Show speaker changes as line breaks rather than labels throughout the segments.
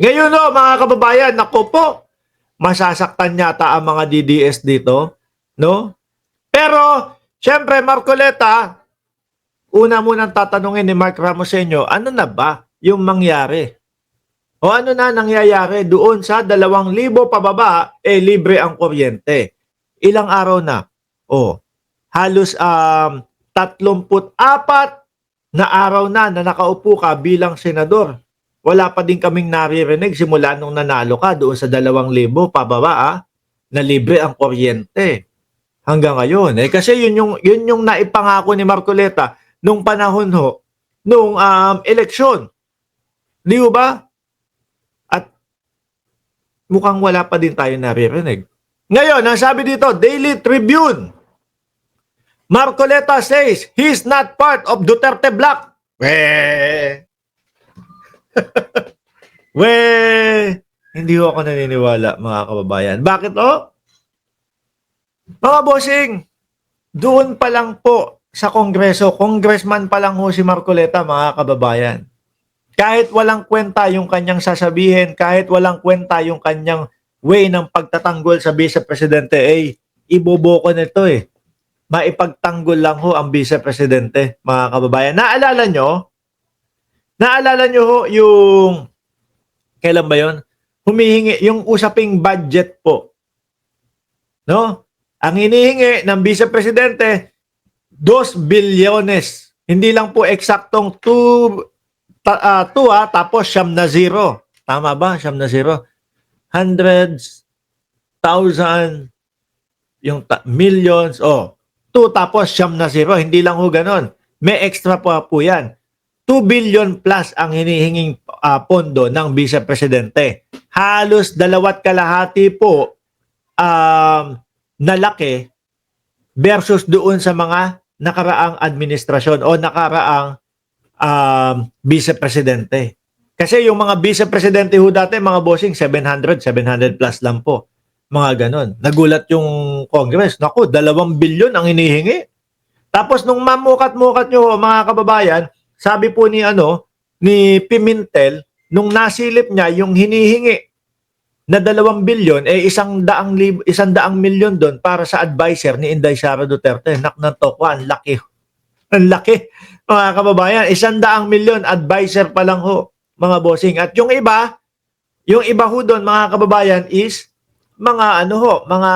Ngayon mga kababayan, naku po, masasaktan yata ang mga DDS dito, no? Pero, syempre, Marcoleta, una munang tatanungin ni Mark Ramos ano na ba yung mangyari? O ano na nangyayari doon sa 2,000 pababa, libre ang kuryente. Ilang araw na? O, halos 34 na araw na nakaupo ka bilang senador. Wala pa din kaming naririnig simula nung nanalo ka doon sa 2,000 pababa na libre ang kuryente. Hanggang ngayon. Kasi yun yung naipangako ni Marcoleta nung panahon nung eleksyon. Di ba? At mukhang wala pa din tayo naririnig. Ngayon, ang sabi dito, Daily Tribune. Marcoleta says he's not part of Duterte bloc. Hindi ako naniniwala mga kababayan. Bakit Mga bossing, doon pa lang po sa Kongreso, congressman pa lang si Marcoleta mga kababayan. Kahit walang kwenta yung kanyang sasabihin, kahit walang kwenta yung kanyang way ng pagtatanggol sa vice-presidente, iboboko nito maipagtanggol lang ang vice-presidente, mga kababayan. Naalala nyo yung, kailan ba yun? Humihingi, yung usaping budget po. No? Ang hinihingi ng vice-presidente, 2 bilyones. Hindi lang po eksaktong 2 tapos 0. Tama ba? 0. Hundreds, thousand, yung millions, 2 tapos 0. Hindi lang ganon. May extra po yan. 2 billion plus ang hinihinging pondo ng vice-presidente. Halos 2.5 po na laki versus doon sa mga nakaraang administrasyon o nakaraang vice-presidente. Kasi yung mga vice-presidente dati, mga bossing, 700 plus lang po. Mga ganon. Nagulat yung Congress. Naku, 2 bilyon ang hinihingi. Tapos nung mamukat-mukat nyo, mga kababayan, sabi po ni Pimentel, nung nasilip niya yung hinihingi na 2 bilyon, 100 milyon doon para sa advisor ni Inday Sara Duterte. Naknantokwa, ang laki. Ang laki, mga kababayan. 100 milyon, advisor pa lang mga bossing. At yung iba doon, mga kababayan, is mga mga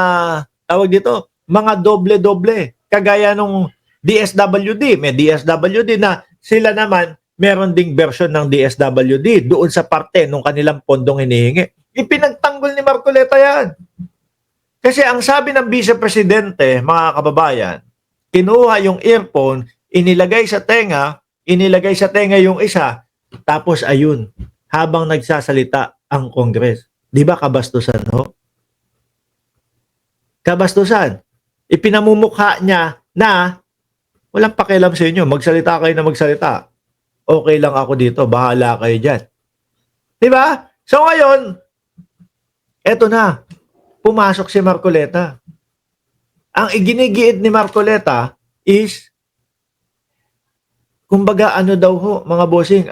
tawag dito, mga doble-doble. Kagaya nung DSWD, may DSWD na sila naman meron ding version ng DSWD doon sa parte nung kanilang pondong hinihingi. Ipinagtanggol ni Marcoleta yan. Kasi ang sabi ng vice-presidente, mga kababayan, kinuha yung earphone, inilagay sa tenga yung isa, tapos ayun, habang nagsasalita ang Congress. Di ba kabastusan Kabastusan. Ipinamumukha niya na walang pakialam sa inyo. Magsalita kayo na magsalita. Okay lang ako dito. Bahala kayo dyan. Diba? So ngayon, eto na. Pumasok si Marcoleta. Ang iginigiit ni Marcoleta is, kumbaga mga bossing,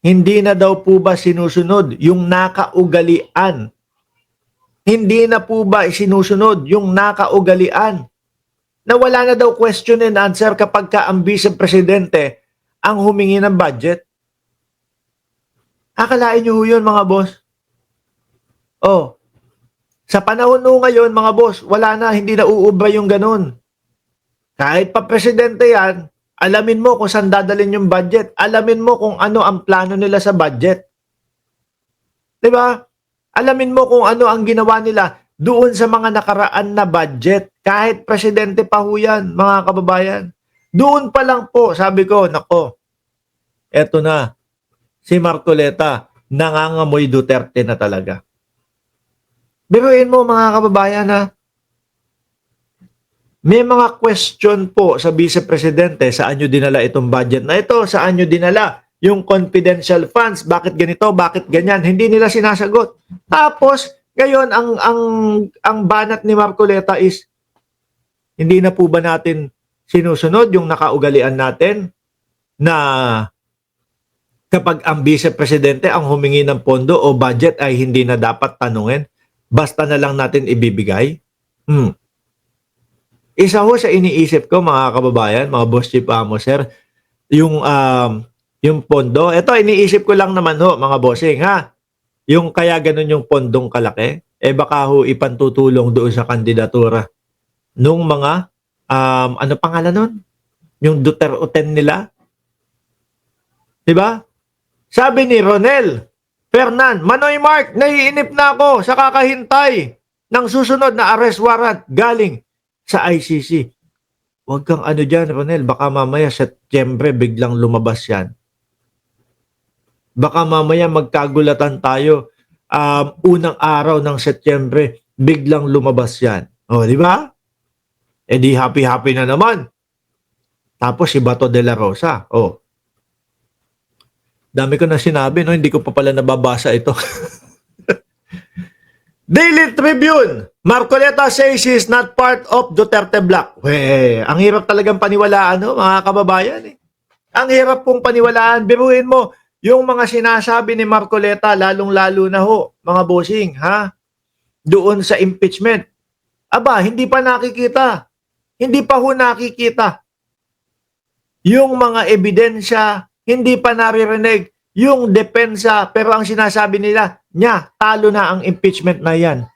hindi na daw po ba sinusunod yung nakaugalian? Hindi na po ba sinusunod yung nakaugalian? Na wala na daw question and answer kapag ka ang vice-presidente ang humingi ng budget? Akalain nyo yun, mga boss? Sa panahon ngayon, mga boss, wala na, hindi na uubra yung ganun. Kahit pa presidente yan, alamin mo kung saan dadalhin yung budget. Alamin mo kung ano ang plano nila sa budget. Diba? Alamin mo kung ano ang ginawa nila doon sa mga nakaraan na budget. Kahit presidente pa yan, mga kababayan. Doon pa lang po, sabi ko, nako, eto na, si Marcoleta, nangangamoy Duterte na talaga. Biruin mo, mga kababayan, may mga question po sa vice-presidente, saan nyo dinala itong budget na ito, saan nyo dinala yung confidential funds, bakit ganito, bakit ganyan, hindi nila sinasagot. Tapos, ngayon, ang banat ni Marcoleta is, hindi na po ba natin sinusunod yung nakaugalian natin na kapag ang vice-presidente ang humingi ng pondo o budget ay hindi na dapat tanungin, basta na lang natin ibibigay? Isa ho sa iniisip ko mga kababayan, mga boss chief amo sir, yung pondo. Ito iniisip ko lang naman ho mga bossing ha. Yung kaya ganun yung pondong kalaki, baka ho ipantutulong doon sa kandidatura nung mga ano pangalan nun? Yung Duterte nila. 'Di ba? Sabi ni Ronel Fernan, Manoy Mark, naiinip na ako sa kakahintay ng susunod na arrest warrant galing sa ICC. Huwag kang ano dyan, Ronel. Baka mamaya Setyembre biglang lumabas yan. Baka mamaya magkagulatan tayo. Unang araw ng Setyembre, biglang lumabas yan. O, di ba? Di happy-happy na naman. Tapos si Bato de la Rosa. O. Dami ko na sinabi, no? Hindi ko pa pala nababasa ito. Daily Tribune. Marcoleta says he's not part of Duterte Bloc. Ang hirap talagang paniwalaan, no, mga kababayan. Ang hirap pong paniwalaan. Biruin mo, yung mga sinasabi ni Marcoleta, lalong-lalo na ho, mga bossing, ha? Doon sa impeachment. Aba, hindi pa nakikita. Hindi pa ho nakikita. Yung mga ebidensya, hindi pa naririnig. Yung depensa, pero ang sinasabi nila, talo na ang impeachment na yan.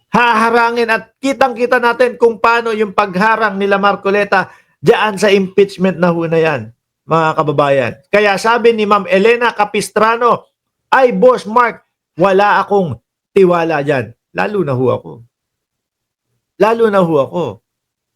Haharangin at kitang-kita natin kung paano yung pagharang nila Marcoleta diyan sa impeachment na ho na yan, mga kababayan. Kaya sabi ni Ma'am Elena Capistrano, ay Boss Mark, wala akong tiwala dyan. Lalo na ho ako. Lalo na ho ako.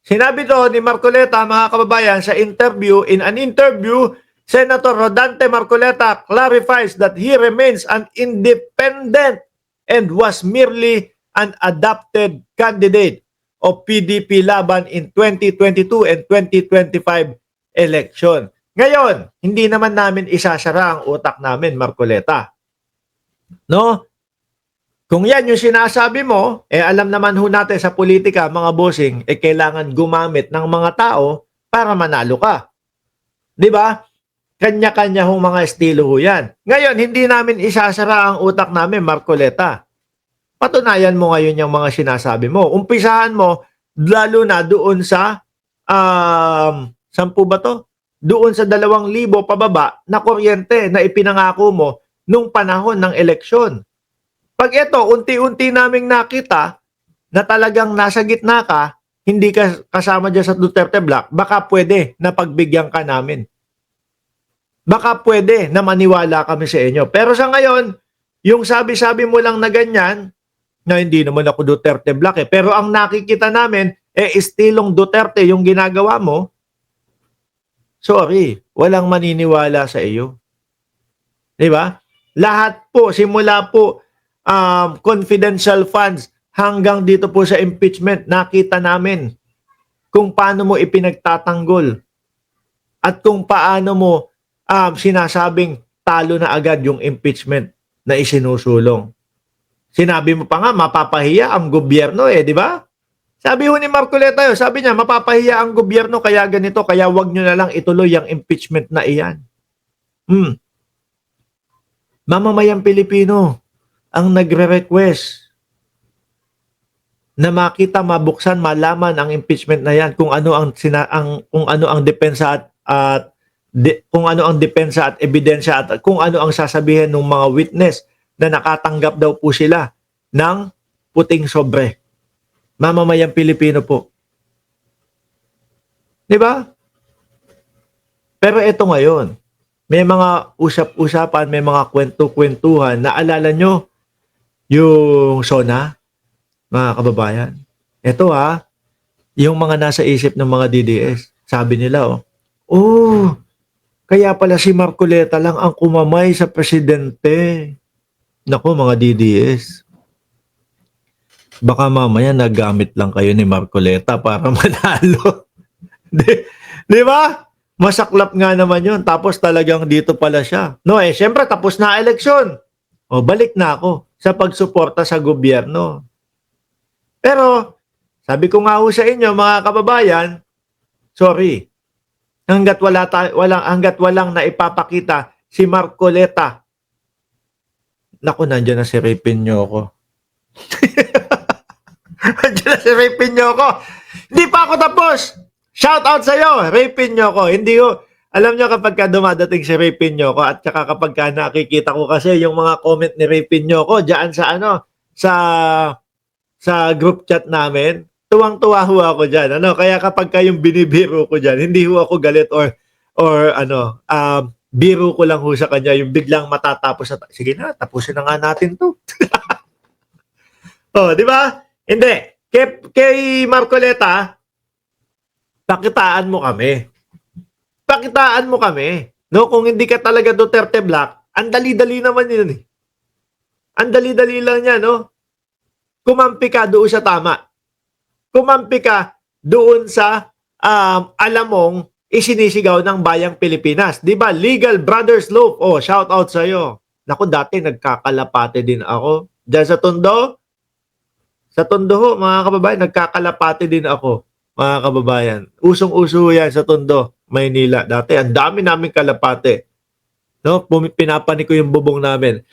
Sinabi to ni Marcoleta, mga kababayan, sa interview, in an interview, Senator Rodante Marcoleta clarifies that he remains an independent and was merely an adopted candidate of PDP laban in 2022 and 2025 election. Ngayon, hindi naman namin isasara ang utak namin, Marcoleta. No? Kung yan yung sinasabi mo, alam naman ho natin sa politika, mga bossing, kailangan gumamit ng mga tao para manalo ka. Di ba? Kanya-kanya hong mga estilo ho yan. Ngayon, hindi namin isasara ang utak namin, Marcoleta. Patunayan mo ngayon yung mga sinasabi mo. Umpisahan mo, lalo na doon sa, saan po ba to? Doon sa 2,000 pababa na kuryente na ipinangako mo nung panahon ng eleksyon. Pag ito, unti-unti naming nakita na talagang nasa gitna ka, hindi ka kasama dyan sa Duterte Bloc, baka pwede na pagbigyan ka namin. Baka pwede na maniwala kami sa inyo. Pero sa ngayon, yung sabi-sabi mo lang na ganyan, na hindi naman ako Duterte Bloc pero ang nakikita namin, estilong Duterte yung ginagawa mo, sorry, walang maniniwala sa iyo. Diba? Lahat po, simula po, confidential funds, hanggang dito po sa impeachment, nakita namin kung paano mo ipinagtatanggol at kung paano mo sinasabing talo na agad yung impeachment na isinusulong. Sinabi mo pa nga, mapapahiya ang gobyerno di ba? Sabi ho ni Marcoleta yun, sabi niya, mapapahiya ang gobyerno kaya ganito, kaya wag nyo na lang ituloy ang impeachment na iyan. Mamamayang Pilipino ang nagre-request na makita, mabuksan, malaman ang impeachment na yan, kung ano ang depensa at kung ano ang depensa at ebidensya at kung ano ang sasabihin ng mga witness na nakatanggap daw po sila ng puting sobre. Mamamayang Pilipino po. Di ba? Pero ito ngayon, may mga usap-usapan, may mga kwento-kwentuhan. Naalala nyo yung SONA, mga kababayan? Ito yung mga nasa isip ng mga DDS. Sabi nila, kaya pala si Marcoleta lang ang kumamay sa presidente. Naku, mga DDS. Baka mamaya nagamit lang kayo ni Marcoleta para manalo. Di ba? Masaklap nga naman yun. Tapos talagang dito pala siya. No, syempre tapos na eleksyon. Balik na ako sa pagsuporta sa gobyerno. Pero, sabi ko nga ho sa inyo, mga kababayan, sorry. hangga't walang naipapakita si Marcoleta. Naku, nandiyan na si Rapin Nyoko. Nandiyan na si Rapin Nyoko. Hindi pa ako tapos. Shout out sa'yo, Rapin Nyoko. Hindi ko, alam nyo kapag ka dumadating si Rapin Nyoko at saka kapag ka nakikita ko kasi yung mga comment ni Rapin Nyoko dyan sa sa group chat namin, tuwang-tuwa ho ako dyan. Kaya kapag kayong binibiro ko dyan, hindi ho ako galit or biro ko lang ho sa kanya, yung biglang matatapos na, sige na, tapusin na nga natin to. Oh, di ba? Hindi. Kay Marcoleta, pakitaan mo kami. Pakitaan mo kami. No, kung hindi ka talaga Duterte Black, ang dali-dali naman yun eh. Ang dali-dali lang yan, no? Kumampi ka doon sa tama. Kumampi ka doon sa alam mong isinisigaw ng bayang Pilipinas. Di ba? Legal Brothers Loaf. Oh, shout out sa'yo. Naku, dati nagkakalapate din ako. Diyan sa Tondo. Sa Tondo ho, mga kababayan, nagkakalapate din ako. Mga kababayan. Usong-uso yan sa Tondo, Maynila. Dati, ang dami naming kalapate. No? Pinapani ko yung bubong namin.